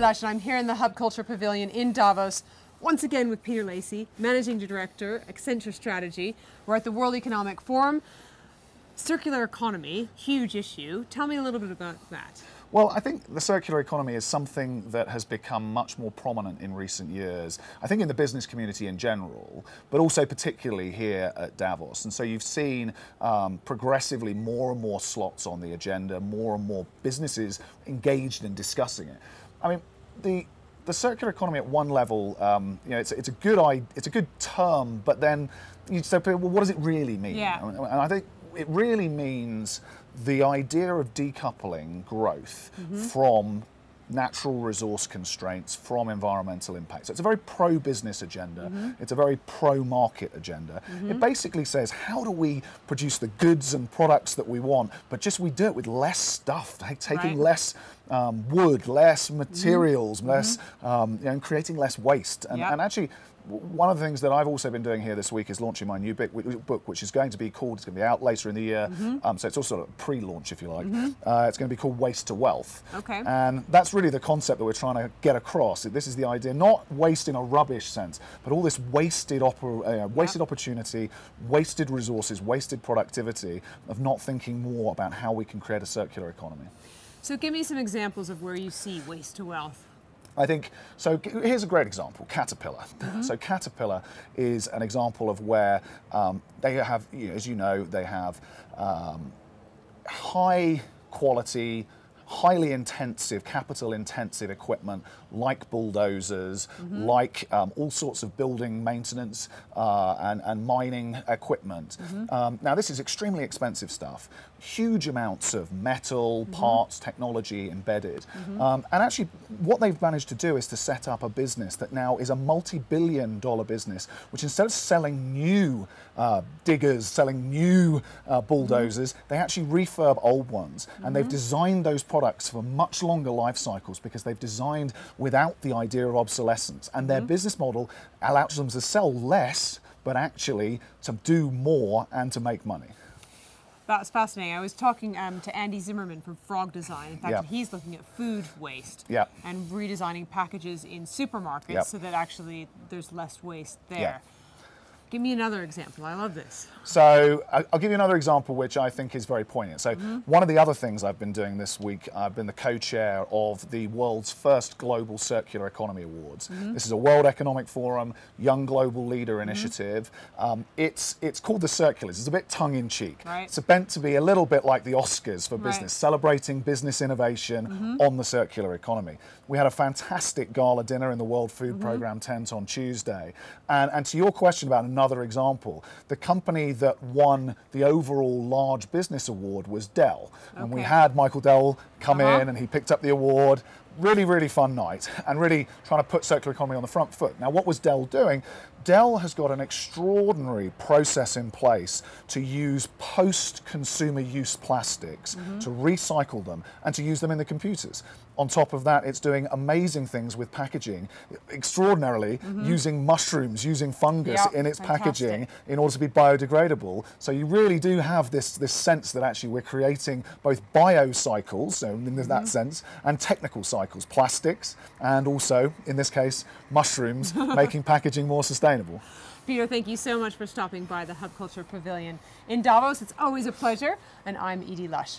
Lush, and I'm here in the Hub Culture Pavilion in Davos, once again with Peter Lacy, Managing Director, Accenture Strategy. We're at the World Economic Forum. Circular economy, huge issue. Tell me a little bit about that. Well, I think the circular economy is something that has become much more prominent in recent years, I think in the business community in general, but also particularly here at Davos. And so you've seen progressively more and more slots on the agenda, more and more businesses engaged in discussing it. I mean, the circular economy at one level, you know, it's a good term, but then you say, well, what does it really mean? Yeah. And I think it really means the idea of decoupling growth from natural resource constraints, from environmental impacts. So it's a very pro-business agenda. It's a very pro-market agenda. It basically says, how do we produce the goods and products that we want, but just we do it with less stuff, taking less wood, less materials, less, you know, and creating less waste. And actually, one of the things that I've also been doing here this week is launching my new book, which is going to be called, it's going to be out later in the year, so it's also a pre-launch, if you like. It's going to be called Waste to Wealth. Okay. And that's really the concept that we're trying to get across. This is the idea, not waste in a rubbish sense, but all this wasted opportunity, wasted resources, wasted productivity of not thinking more about how we can create a circular economy. So give me some examples of where you see waste to wealth. I think, so here's a great example, Caterpillar. So Caterpillar is an example of where they have, you know, as you know, they have high quality, highly intensive, capital intensive equipment like bulldozers, like all sorts of building maintenance and mining equipment. Now this is extremely expensive stuff, huge amounts of metal, parts, technology embedded. And actually what they've managed to do is to set up a business that now is a multi-billion-dollar business, which instead of selling new diggers, selling new bulldozers, they actually refurb old ones. And they've designed those products for much longer life cycles because they've designed without the idea of obsolescence. And their business model allows them to sell less, but actually to do more and to make money. That's fascinating. I was talking to Andy Zimmerman from Frog Design. In fact, he's looking at food waste and redesigning packages in supermarkets so that actually there's less waste there. Give me another example. I love this. So I'll give you another example which I think is very poignant. So one of the other things I've been doing this week, I've been the co-chair of the world's first Global Circular Economy Awards. This is a World Economic Forum, Young Global Leader initiative. It's called the Circulars. It's a bit tongue-in-cheek. It's meant to be a little bit like the Oscars for business, celebrating business innovation on the circular economy. We had a fantastic gala dinner in the World Food Programme tent on Tuesday. And to your question about another example, the company that won the overall large business award was Dell. And we had Michael Dell come in and he picked up the award. Really, really fun night and really trying to put circular economy on the front foot. Now, what was Dell doing? Dell has got an extraordinary process in place to use post-consumer use plastics, to recycle them and to use them in the computers. On top of that, it's doing amazing things with packaging, extraordinarily using mushrooms, using fungus in its packaging in order to be biodegradable. So you really do have this sense that actually we're creating both biocycles, so in that sense, and technical cycles, plastics, and also, in this case, mushrooms, making packaging more sustainable. Peter, thank you so much for stopping by the Hub Culture Pavilion in Davos. It's always a pleasure, and I'm Edie Lush.